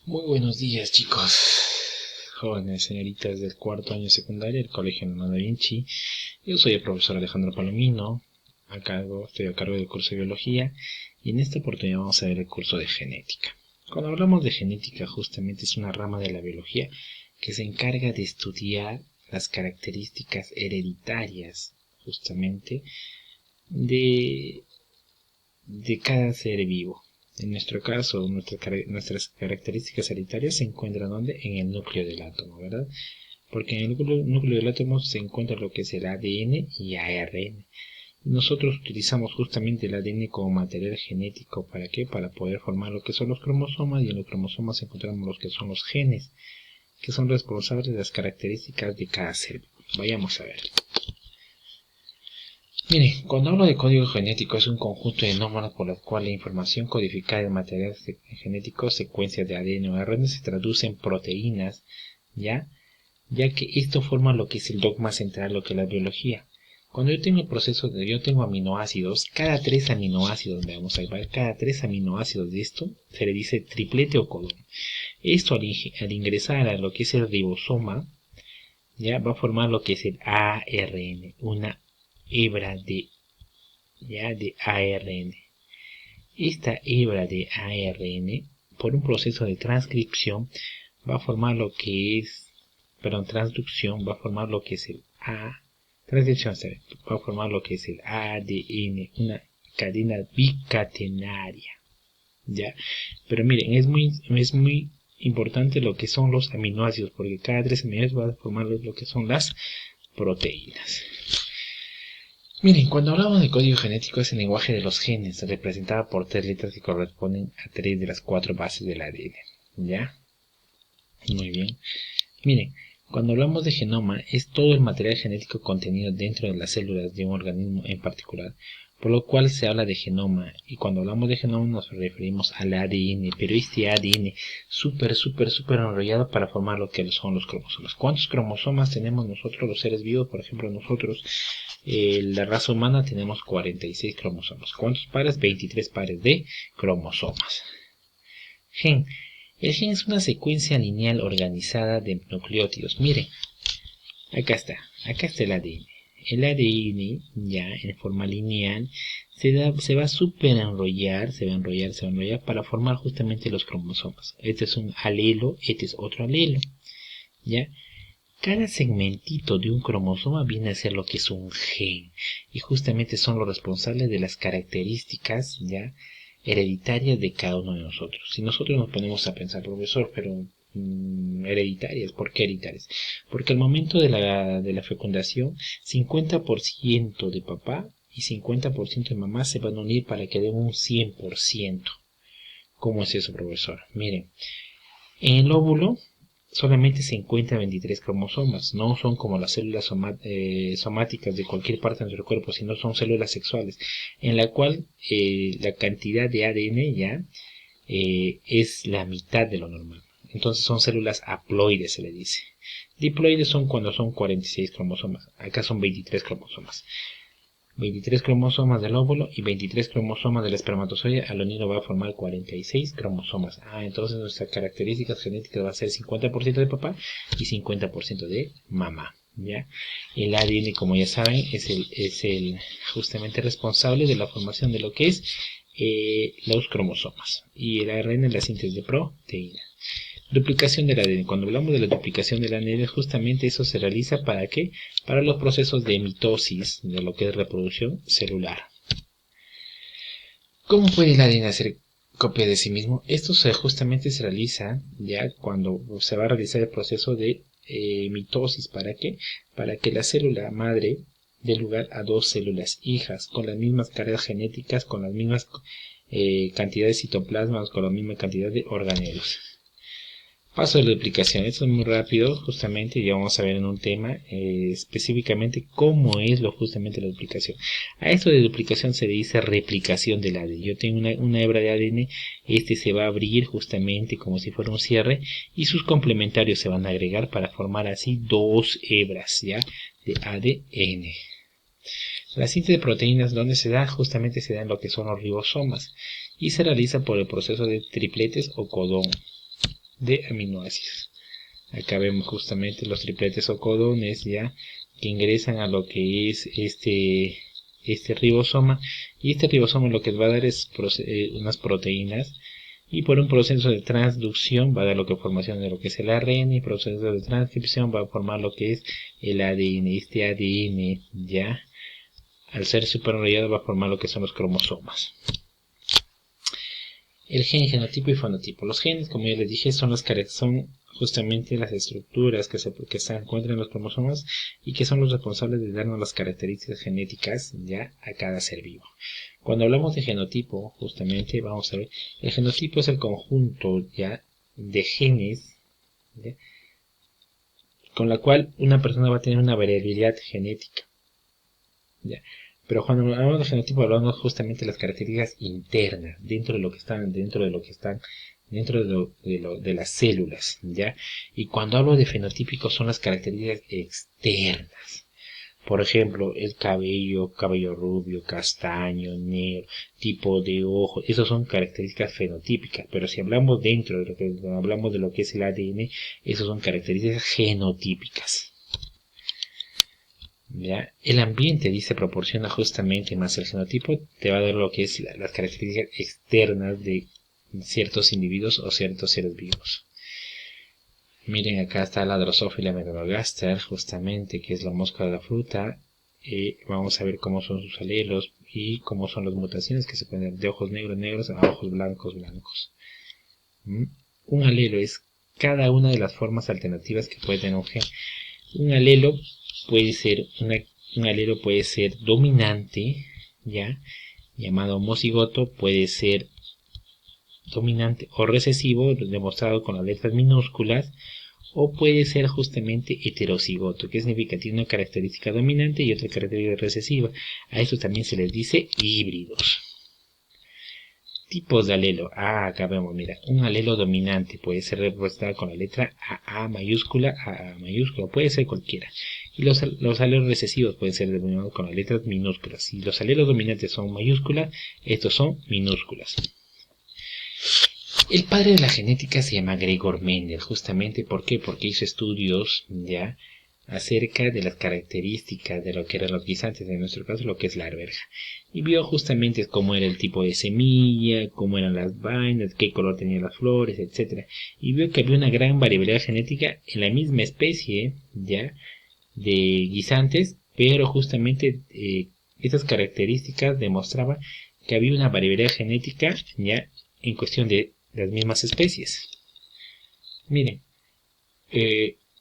Muy buenos días, chicos, jóvenes, señoritas del cuarto año secundaria del Colegio Leonardo da Vinci. Yo soy el profesor Alejandro Palomino, estoy a cargo del curso de biología, y en esta oportunidad vamos a ver el curso de genética. Cuando hablamos de genética, justamente es una rama de la biología que se encarga de estudiar las características hereditarias, justamente, de cada ser vivo. En nuestro caso, nuestras características hereditarias se encuentran ¿dónde? En el núcleo del átomo, ¿verdad? Porque en el núcleo del átomo se encuentra lo que es el ADN y ARN. Nosotros utilizamos justamente el ADN como material genético, ¿para qué? Para poder formar lo que son los cromosomas, y en los cromosomas encontramos lo que son los genes, que son responsables de las características de cada ser. Vayamos a ver. Miren, cuando hablo de código genético es un conjunto de números por los cuales la información codificada en material genético, secuencias de ADN o ARN, se traduce en proteínas, ¿ya? Ya que esto forma lo que es el dogma central, lo que es la biología. Cuando yo tengo el proceso yo tengo aminoácidos, cada 3 aminoácidos, vamos a ver, cada 3 aminoácidos de esto se le dice triplete o codón. Esto al ingresar a lo que es el ribosoma, ya va a formar lo que es el ARN, una hebra de ARN. Esta hebra de ARN, por un proceso de transcripción, va a formar lo que es, transducción, va a formar lo que es transcripción, va a formar lo que es el ADN, una cadena bicatenaria, ¿ya? Pero miren, es muy importante lo que son los aminoácidos, porque cada 3 aminoácidos va a formar lo que son las proteínas. Miren, cuando hablamos de código genético es el lenguaje de los genes, representada por 3 letras que corresponden a 3 de las 4 bases del ADN, ¿ya? Muy bien. Miren, cuando hablamos de genoma es todo el material genético contenido dentro de las células de un organismo en particular, por lo cual se habla de genoma, y cuando hablamos de genoma nos referimos al ADN, pero este ADN súper enrollado para formar lo que son los cromosomas. ¿Cuántos cromosomas tenemos nosotros los seres vivos? Por ejemplo, nosotros, la raza humana, tenemos 46 cromosomas. ¿Cuántos pares? 23 pares de cromosomas. Gen. El gen es una secuencia lineal organizada de nucleótidos. Miren, acá está el ADN. El ADN, ya en forma lineal, se va a enrollar para formar justamente los cromosomas. Este es un alelo, este es otro alelo, ya. Cada segmentito de un cromosoma viene a ser lo que es un gen, y justamente son los responsables de las características, ya, hereditarias de cada uno de nosotros. Si nosotros nos ponemos a pensar, profesor, pero hereditarias, ¿por qué hereditarias? Porque al momento de la fecundación, 50% de papá y 50% de mamá se van a unir para que den un 100%. ¿Cómo es eso, profesor? Miren, en el óvulo solamente se encuentran 23 cromosomas, no son como las células somáticas de cualquier parte de nuestro cuerpo, sino son células sexuales, en la cual la cantidad de ADN ya es la mitad de lo normal. Entonces son células haploides, se le dice. Diploides son cuando son 46 cromosomas, acá son 23 cromosomas. 23 cromosomas del óvulo y 23 cromosomas del espermatozoide, al unirlo va a formar 46 cromosomas. Entonces nuestras características genéticas va a ser 50% de papá y 50% de mamá, ¿ya? El ADN, como ya saben, es el justamente responsable de la formación de lo que es los cromosomas, y el ARN es la síntesis de proteínas. Duplicación del ADN. Cuando hablamos de la duplicación del ADN, justamente eso se realiza ¿para qué? Para los procesos de mitosis, de lo que es reproducción celular. ¿Cómo puede el ADN hacer copia de sí mismo? Esto justamente se realiza ya cuando se va a realizar el proceso de mitosis. ¿Para qué? Para que la célula madre dé lugar a 2 células hijas con las mismas cargas genéticas, con las mismas cantidades de citoplasmas, con la misma cantidad de organelos. Paso de la duplicación. Esto es muy rápido, justamente, y vamos a ver en un tema específicamente cómo es justamente la duplicación. A esto de duplicación se le dice replicación del ADN. Yo tengo una hebra de ADN, este se va a abrir justamente como si fuera un cierre, y sus complementarios se van a agregar para formar así 2 hebras, ¿ya?, de ADN. La síntesis de proteínas, ¿dónde se da? Justamente se da en lo que son los ribosomas, y se realiza por el proceso de tripletes o codón. de aminoácidos. Acá vemos justamente los tripletes o codones ya que ingresan a lo que es este ribosoma, y este ribosoma lo que va a dar es unas proteínas, y por un proceso de transducción va a dar lo que formación de lo que es el ARN, y proceso de transcripción va a formar lo que es el ADN. Este ADN ya al ser superenrollado va a formar lo que son los cromosomas. El gen, genotipo y fenotipo. Los genes, como ya les dije, son justamente las estructuras que se encuentran en los cromosomas y que son los responsables de darnos las características genéticas ya a cada ser vivo. Cuando hablamos de genotipo, justamente vamos a ver, el genotipo es el conjunto ya de genes, ¿ya?, con la cual una persona va a tener una variabilidad genética, ¿ya? Pero cuando hablamos de genotipo hablamos justamente de las características internas, dentro de las células, ¿ya? Y cuando hablo de fenotípico son las características externas. Por ejemplo, el cabello rubio, castaño, negro, tipo de ojo, esas son características fenotípicas. Pero si hablamos hablamos de lo que es el ADN, esas son características genotípicas. ¿Ya? El ambiente, dice, proporciona justamente más el genotipo, te va a dar lo que es las características externas de ciertos individuos o ciertos seres vivos. Miren, acá está la Drosophila melanogaster, justamente, que es la mosca de la fruta. Vamos a ver cómo son sus alelos y cómo son las mutaciones que se pueden dar de ojos negros a ojos blancos. Un alelo es cada una de las formas alternativas que puede tener un gen. Un alelo puede ser un alelo puede ser dominante, ya, llamado homocigoto, puede ser dominante o recesivo, demostrado con las letras minúsculas, o puede ser justamente heterocigoto, que significa tiene una característica dominante y otra característica recesiva. A esto también se les dice híbridos. Tipos de alelo. Acá vemos, mira, un alelo dominante puede ser representado con la letra AA mayúscula, puede ser cualquiera. Y los alelos recesivos pueden ser denominados con las letras minúsculas. Si los alelos dominantes son mayúsculas, estos son minúsculas. El padre de la genética se llama Gregor Mendel, justamente, ¿por qué? Porque hizo estudios ya acerca de las características de lo que eran los guisantes, en nuestro caso lo que es la arveja, y vio justamente cómo era el tipo de semilla, cómo eran las vainas, qué color tenían las flores, etc. Y vio que había una gran variabilidad genética en la misma especie ya de guisantes, pero justamente estas características demostraban que había una variabilidad genética ya en cuestión de las mismas especies. Miren,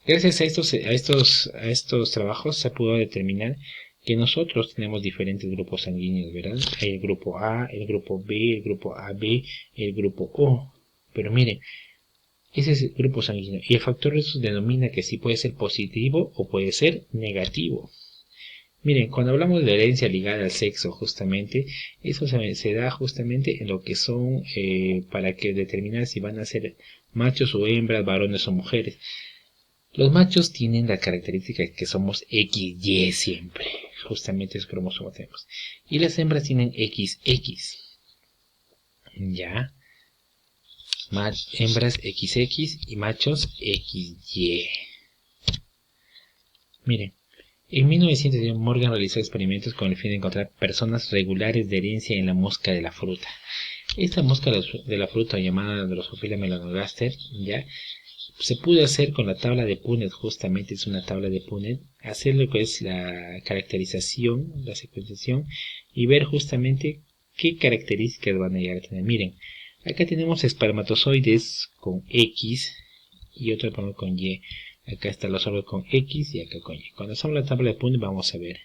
gracias a estos trabajos se pudo determinar que nosotros tenemos diferentes grupos sanguíneos, ¿verdad? Hay el grupo A, el grupo B, el grupo AB, el grupo O. Pero miren, ese es el grupo sanguíneo. Y el factor de eso denomina que sí puede ser positivo o puede ser negativo. Miren, cuando hablamos de herencia ligada al sexo, justamente, eso se da justamente en lo que son, para que determinar si van a ser machos o hembras, varones o mujeres. Los machos tienen la característica de que somos XY siempre, justamente es cromosoma tenemos. Y las hembras tienen XX, ¿ya? Hembras XX y machos XY. Miren, en 1910 Morgan realizó experimentos con el fin de encontrar personas regulares de herencia en la mosca de la fruta. Esta mosca de la fruta, llamada Drosophila melanogaster, ya se pudo hacer con la tabla de Punnett, justamente es una tabla de Punnett, hacer lo que es la caracterización, la secuenciación, y ver justamente qué características van a llegar a tener. Miren, acá tenemos espermatozoides con X y otro con Y. Acá están los óvulos con X y acá con Y. Cuando hacemos la tabla de Punnett vamos a ver.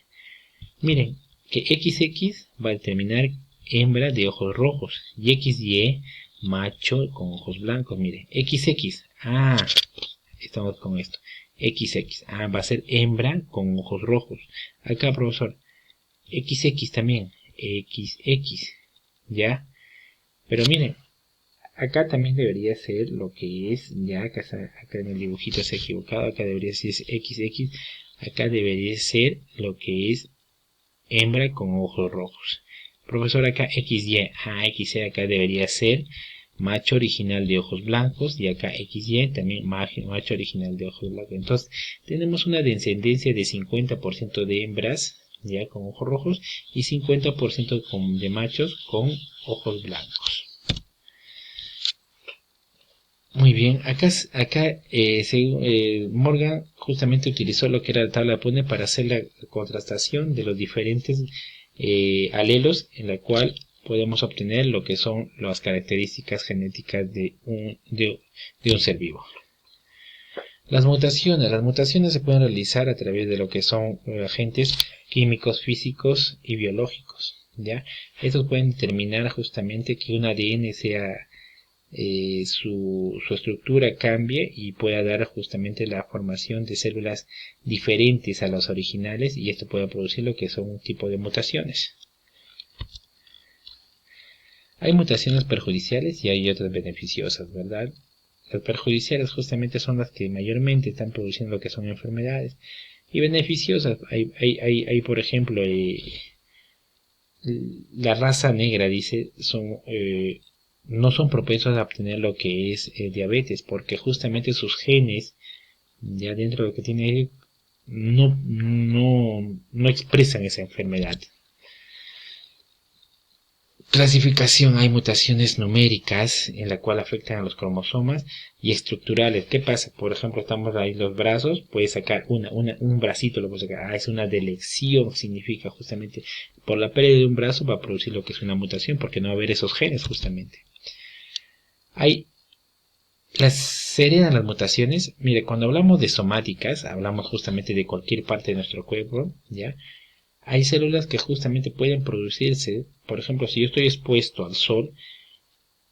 Miren, que XX va a determinar hembra de ojos rojos y XY macho con ojos blancos. Miren, XX. Estamos con esto. XX. Va a ser hembra con ojos rojos. Acá, profesor. XX también. XX. ¿Ya? Pero miren, acá también debería ser lo que es, ya acá en el dibujito se ha equivocado, acá debería ser XX, acá debería ser lo que es hembra con ojos rojos. Profesor, acá XY, XY acá debería ser macho original de ojos blancos, y acá XY también macho original de ojos blancos. Entonces tenemos una descendencia de 50% de hembras ya con ojos rojos y 50% de machos con ojos blancos. Muy bien, acá Morgan justamente utilizó lo que era la tabla de Punnett para hacer la contrastación de los diferentes alelos, en la cual podemos obtener lo que son las características genéticas de un ser vivo. Las mutaciones se pueden realizar a través de lo que son agentes químicos, físicos y biológicos, ¿ya? Estos pueden determinar justamente que un ADN sea su estructura cambie y pueda dar justamente la formación de células diferentes a las originales, y esto puede producir lo que son un tipo de mutaciones. Hay mutaciones perjudiciales y hay otras beneficiosas, ¿verdad? Las perjudiciales justamente son las que mayormente están produciendo lo que son enfermedades, y beneficiosas hay por ejemplo la raza negra, dice, no son propensos a obtener lo que es diabetes, porque justamente sus genes, ya dentro de lo que tiene, no expresan esa enfermedad. Clasificación: hay mutaciones numéricas en la cual afectan a los cromosomas, y estructurales. ¿Qué pasa? Por ejemplo, estamos ahí los brazos, puedes sacar un bracito, lo puedes sacar. Es una delección, significa justamente por la pérdida de un brazo va a producir lo que es una mutación, porque no va a haber esos genes justamente. Se heredan las mutaciones. Mire, cuando hablamos de somáticas, hablamos justamente de cualquier parte de nuestro cuerpo, ¿ya? Hay células que justamente pueden producirse. Por ejemplo, si yo estoy expuesto al sol,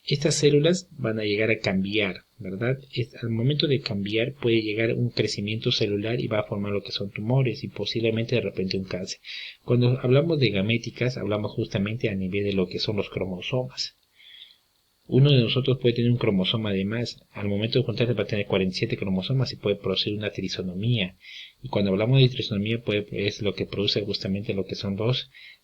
estas células van a llegar a cambiar, ¿verdad? Al momento de cambiar puede llegar un crecimiento celular y va a formar lo que son tumores y posiblemente de repente un cáncer. Cuando hablamos de gaméticas, hablamos justamente a nivel de lo que son los cromosomas. Uno de nosotros puede tener un cromosoma de más. Al momento de juntarse va a tener 47 cromosomas y puede producir una trisonomía. Y cuando hablamos de trisonomía es lo que produce justamente lo que son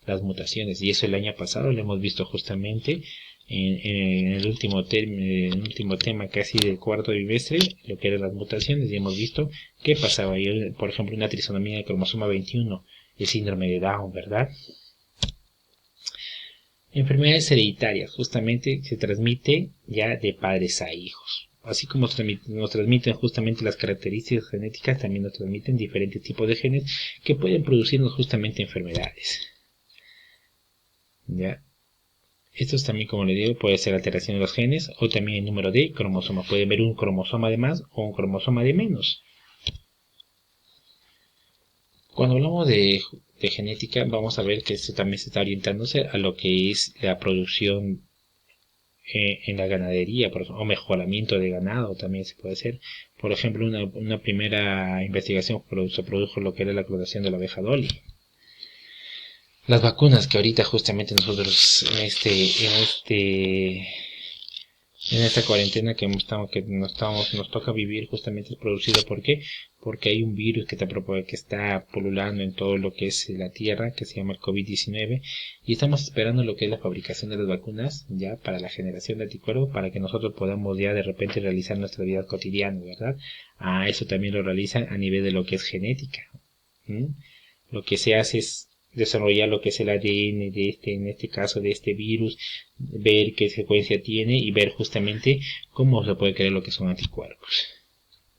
las mutaciones. Y eso el año pasado lo hemos visto justamente en el último tema casi del cuarto bimestre, lo que eran las mutaciones, y hemos visto qué pasaba ahí. Por ejemplo, una trisonomía del cromosoma 21, el síndrome de Down, ¿verdad? Enfermedades hereditarias, justamente se transmite ya de padres a hijos. Así como nos transmiten justamente las características genéticas, también nos transmiten diferentes tipos de genes que pueden producirnos justamente enfermedades. ¿Ya? Estos también, como les digo, puede ser alteración de los genes o también el número de cromosomas. Pueden ver un cromosoma de más o un cromosoma de menos. Cuando hablamos de genética, vamos a ver que esto también se está orientándose a lo que es la producción en la ganadería, o mejoramiento de ganado también se puede hacer. Por ejemplo, una primera investigación se produjo lo que era la clonación de la abeja Dolly. Las vacunas que ahorita justamente nosotros en esta cuarentena que nos toca vivir, justamente es producido. ¿Por qué? Porque hay un virus que está pululando en todo lo que es la tierra, que se llama el COVID-19, y estamos esperando lo que es la fabricación de las vacunas ya para la generación de anticuerpos, para que nosotros podamos ya de repente realizar nuestra vida cotidiana, ¿verdad? Eso también lo realizan a nivel de lo que es genética. Lo que se hace es desarrollar lo que es el ADN en este caso de este virus, ver qué secuencia tiene y ver justamente cómo se puede crear lo que son anticuerpos.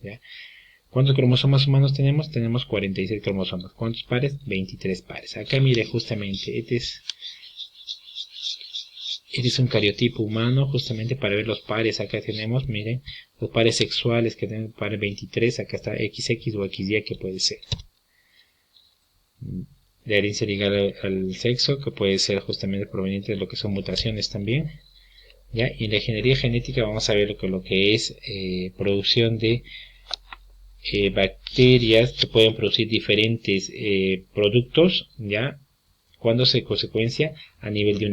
¿Ya? ¿Cuántos cromosomas humanos tenemos? Tenemos 46 cromosomas. ¿Cuántos pares? 23 pares. Acá mire justamente, este es un cariotipo humano, justamente para ver los pares. Acá tenemos, miren, los pares sexuales que tenemos, pares 23, acá está XX o XY que puede ser. De herencia ligada al sexo, que puede ser justamente proveniente de lo que son mutaciones también. ¿Ya? Y en la ingeniería genética vamos a ver lo que es producción de bacterias que pueden producir diferentes productos, ya cuando se consecuencia a nivel de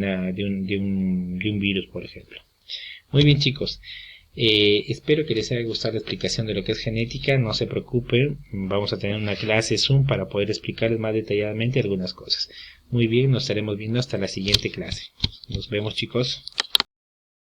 un virus, por ejemplo. Muy bien, chicos, espero que les haya gustado la explicación de lo que es genética. No se preocupen, vamos a tener una clase Zoom para poder explicarles más detalladamente algunas cosas. Muy bien, nos estaremos viendo hasta la siguiente clase. Nos vemos, chicos.